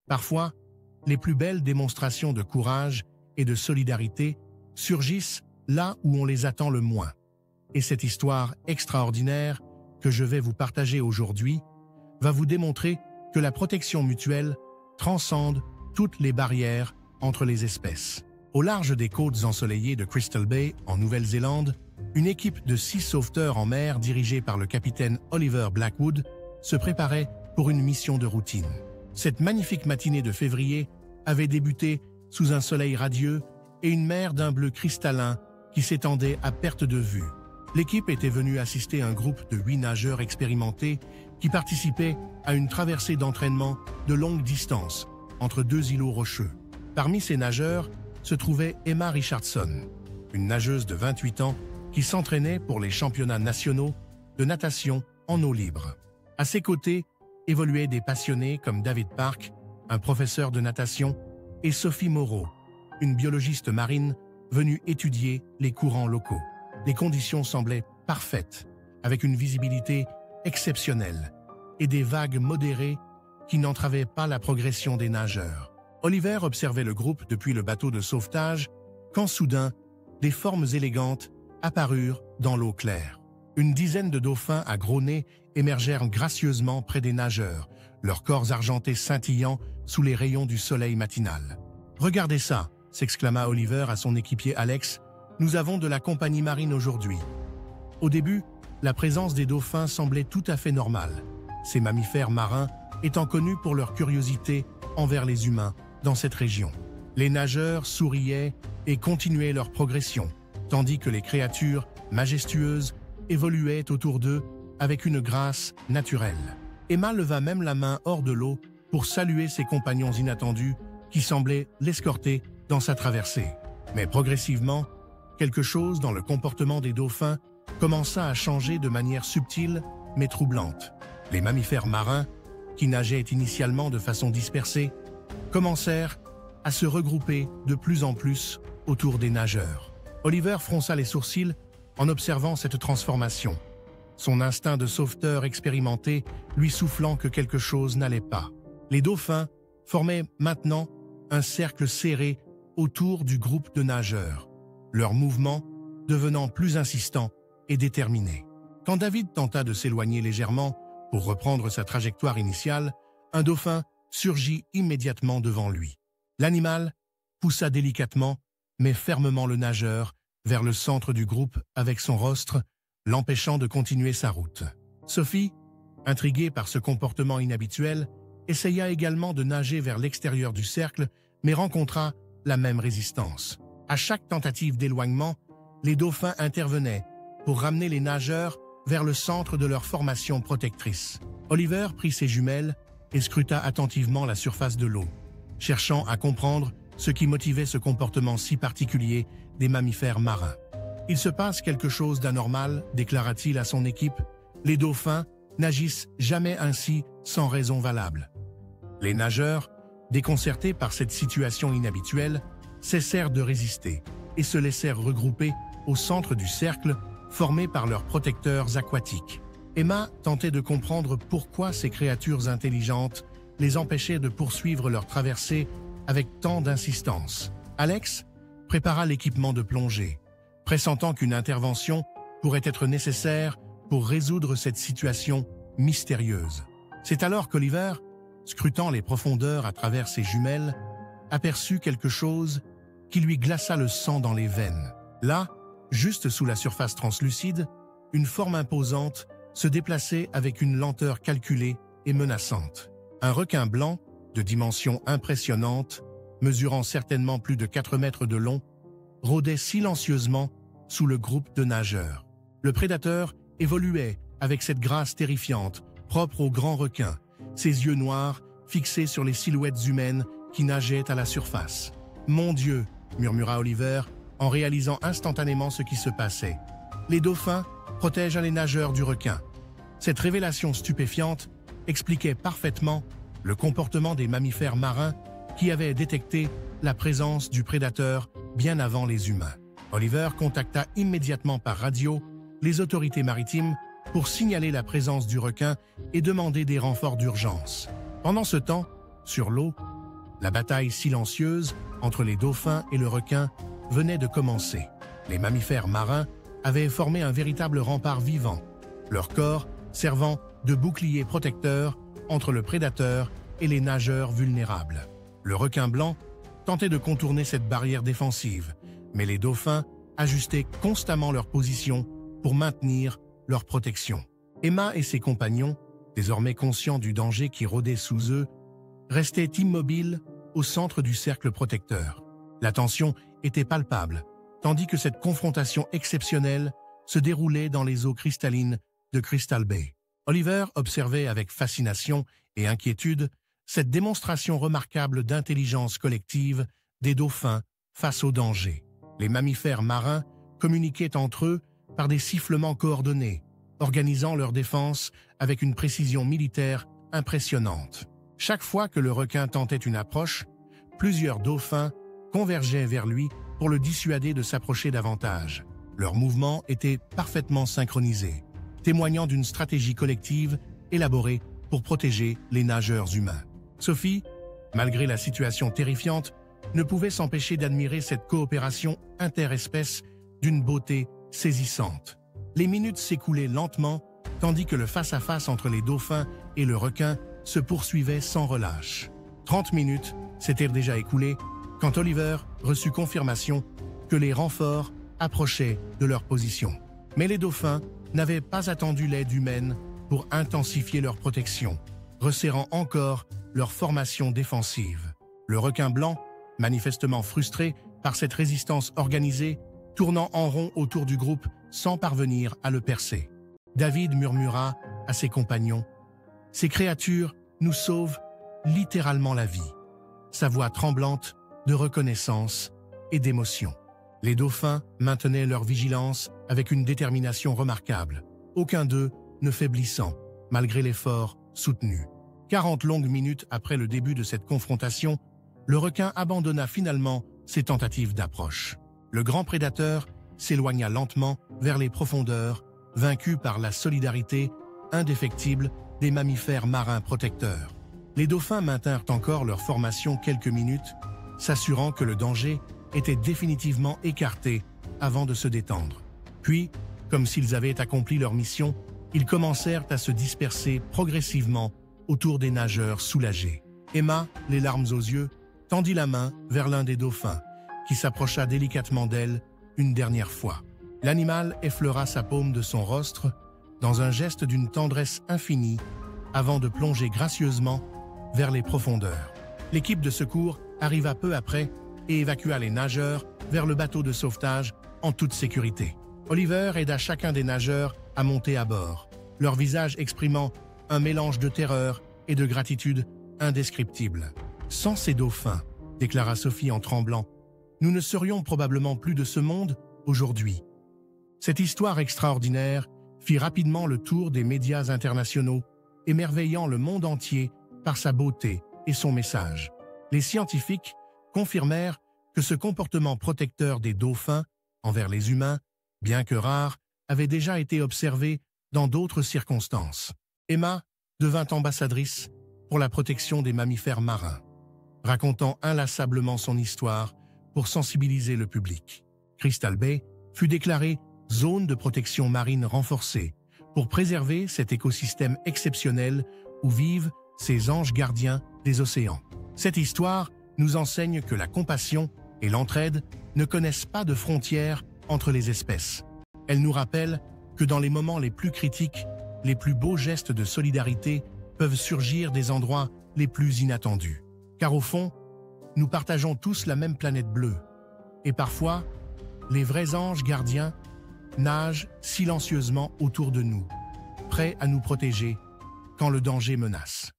Parfois, les plus belles démonstrations de courage et de solidarité surgissent là où on les attend le moins. Et cette histoire extraordinaire que je vais vous partager aujourd'hui va vous démontrer que la protection mutuelle transcende toutes les barrières entre les espèces. Au large des côtes ensoleillées de Crystal Bay, en Nouvelle-Zélande, une équipe de 6 sauveteurs en mer dirigée par le capitaine Oliver Blackwood se préparait pour une mission de routine. Cette magnifique matinée de février avait débuté sous un soleil radieux et une mer d'un bleu cristallin qui s'étendait à perte de vue. L'équipe était venue assister un groupe de 8 nageurs expérimentés qui participaient à une traversée d'entraînement de longue distance entre 2 îlots rocheux. Parmi ces nageurs se trouvait Emma Richardson, une nageuse de 28 ans qui s'entraînait pour les championnats nationaux de natation en eau libre. À ses côtés évoluaient des passionnés comme David Park, un professeur de natation, et Sophie Moreau, une biologiste marine venue étudier les courants locaux. Les conditions semblaient parfaites, avec une visibilité exceptionnelle et des vagues modérées qui n'entravaient pas la progression des nageurs. Oliver observait le groupe depuis le bateau de sauvetage quand soudain, des formes élégantes apparurent dans l'eau claire. Une dizaine de dauphins à gros nez émergèrent gracieusement près des nageurs, leurs corps argentés scintillant sous les rayons du soleil matinal. « Regardez ça !» s'exclama Oliver à son équipier Alex. « Nous avons de la compagnie marine aujourd'hui. » Au début, la présence des dauphins semblait tout à fait normale, ces mammifères marins étant connus pour leur curiosité envers les humains dans cette région. Les nageurs souriaient et continuaient leur progression, tandis que les créatures majestueuses évoluaient autour d'eux avec une grâce naturelle. Emma leva même la main hors de l'eau pour saluer ses compagnons inattendus qui semblaient l'escorter dans sa traversée. Mais progressivement, quelque chose dans le comportement des dauphins commença à changer de manière subtile mais troublante. Les mammifères marins, qui nageaient initialement de façon dispersée, commencèrent à se regrouper de plus en plus autour des nageurs. Oliver fronça les sourcils en observant cette transformation, son instinct de sauveteur expérimenté lui soufflant que quelque chose n'allait pas. Les dauphins formaient maintenant un cercle serré autour du groupe de nageurs, leurs mouvements devenant plus insistants et déterminés. Quand David tenta de s'éloigner légèrement pour reprendre sa trajectoire initiale, un dauphin surgit immédiatement devant lui. L'animal poussa délicatement, mais fermement le nageur vers le centre du groupe avec son rostre, l'empêchant de continuer sa route. Sophie, intriguée par ce comportement inhabituel, essaya également de nager vers l'extérieur du cercle, mais rencontra la même résistance. À chaque tentative d'éloignement, les dauphins intervenaient pour ramener les nageurs vers le centre de leur formation protectrice. Oliver prit ses jumelles et scruta attentivement la surface de l'eau, cherchant à comprendre ce qui motivait ce comportement si particulier des mammifères marins. « Il se passe quelque chose d'anormal », déclara-t-il à son équipe. « Les dauphins n'agissent jamais ainsi sans raison valable. » Les nageurs, déconcertés par cette situation inhabituelle, cessèrent de résister et se laissèrent regrouper au centre du cercle formé par leurs protecteurs aquatiques. Emma tentait de comprendre pourquoi ces créatures intelligentes les empêchaient de poursuivre leur traversée avec tant d'insistance. Alex prépara l'équipement de plongée, pressentant qu'une intervention pourrait être nécessaire pour résoudre cette situation mystérieuse. C'est alors qu'Oliver, scrutant les profondeurs à travers ses jumelles, aperçut quelque chose qui lui glaça le sang dans les veines. Là, juste sous la surface translucide, une forme imposante se déplaçait avec une lenteur calculée et menaçante. Un requin blanc, de dimensions impressionnantes, mesurant certainement plus de 4 mètres de long, rôdait silencieusement sous le groupe de nageurs. Le prédateur évoluait avec cette grâce terrifiante, propre aux grands requins, ses yeux noirs fixés sur les silhouettes humaines qui nageaient à la surface. « Mon Dieu !» murmura Oliver, en réalisant instantanément ce qui se passait. Les dauphins protègent les nageurs du requin. Cette révélation stupéfiante expliquait parfaitement le comportement des mammifères marins qui avaient détecté la présence du prédateur bien avant les humains. Oliver contacta immédiatement par radio les autorités maritimes pour signaler la présence du requin et demander des renforts d'urgence. Pendant ce temps, sur l'eau, La bataille silencieuse entre les dauphins et le requin venait de commencer. Les mammifères marins avaient formé un véritable rempart vivant, leur corps servant de bouclier protecteur entre le prédateur et les nageurs vulnérables. Le requin blanc tentait de contourner cette barrière défensive, mais les dauphins ajustaient constamment leur position pour maintenir leur protection. Emma et ses compagnons, désormais conscients du danger qui rôdait sous eux, restaient immobiles au centre du cercle protecteur. La tension était palpable, tandis que cette confrontation exceptionnelle se déroulait dans les eaux cristallines de Crystal Bay. Oliver observait avec fascination et inquiétude cette démonstration remarquable d'intelligence collective des dauphins face au danger. Les mammifères marins communiquaient entre eux par des sifflements coordonnés, organisant leur défense avec une précision militaire impressionnante. Chaque fois que le requin tentait une approche, plusieurs dauphins convergeaient vers lui pour le dissuader de s'approcher davantage. Leurs mouvements étaient parfaitement synchronisés, témoignant d'une stratégie collective élaborée pour protéger les nageurs humains. Sophie, malgré la situation terrifiante, ne pouvait s'empêcher d'admirer cette coopération interespèce d'une beauté saisissante. Les minutes s'écoulaient lentement, tandis que le face-à-face entre les dauphins et le requin se poursuivait sans relâche. 30 minutes s'étaient déjà écoulées quand Oliver reçut confirmation que les renforts approchaient de leur position. Mais les dauphins n'avaient pas attendu l'aide humaine pour intensifier leur protection, resserrant encore leur formation défensive. Le requin blanc, manifestement frustré par cette résistance organisée, tournant en rond autour du groupe sans parvenir à le percer. David murmura à ses compagnons « Ces créatures nous sauvent littéralement la vie », sa voix tremblante de reconnaissance et d'émotion. Les dauphins maintenaient leur vigilance avec une détermination remarquable, aucun d'eux ne faiblissant, malgré l'effort soutenu. 40 longues minutes après le début de cette confrontation, le requin abandonna finalement ses tentatives d'approche. Le grand prédateur s'éloigna lentement vers les profondeurs, vaincu par la solidarité indéfectible des mammifères marins protecteurs. Les dauphins maintinrent encore leur formation quelques minutes, s'assurant que le danger était définitivement écarté avant de se détendre. Puis, comme s'ils avaient accompli leur mission, ils commencèrent à se disperser progressivement autour des nageurs soulagés. Emma, les larmes aux yeux, tendit la main vers l'un des dauphins, qui s'approcha délicatement d'elle une dernière fois. L'animal effleura sa paume de son rostre dans un geste d'une tendresse infinie avant de plonger gracieusement vers les profondeurs. L'équipe de secours arriva peu après et évacua les nageurs vers le bateau de sauvetage en toute sécurité. Oliver aida chacun des nageurs à monter à bord, leur visage exprimant un mélange de terreur et de gratitude indescriptible. « Sans ces dauphins, » déclara Sophie en tremblant, « nous ne serions probablement plus de ce monde aujourd'hui. » Cette histoire extraordinaire fit rapidement le tour des médias internationaux, émerveillant le monde entier par sa beauté et son message. Les scientifiques confirmèrent que ce comportement protecteur des dauphins envers les humains, bien que rare, avait déjà été observé dans d'autres circonstances. Emma devint ambassadrice pour la protection des mammifères marins, racontant inlassablement son histoire pour sensibiliser le public. Crystal Bay fut déclarée zone de protection marine renforcée pour préserver cet écosystème exceptionnel où vivent ces anges gardiens des océans. Cette histoire nous enseigne que la compassion et l'entraide ne connaissent pas de frontières entre les espèces. Elle nous rappelle que dans les moments les plus critiques, les plus beaux gestes de solidarité peuvent surgir des endroits les plus inattendus. Car au fond, nous partageons tous la même planète bleue. Et parfois, les vrais anges gardiens nagent silencieusement autour de nous, prêts à nous protéger quand le danger menace.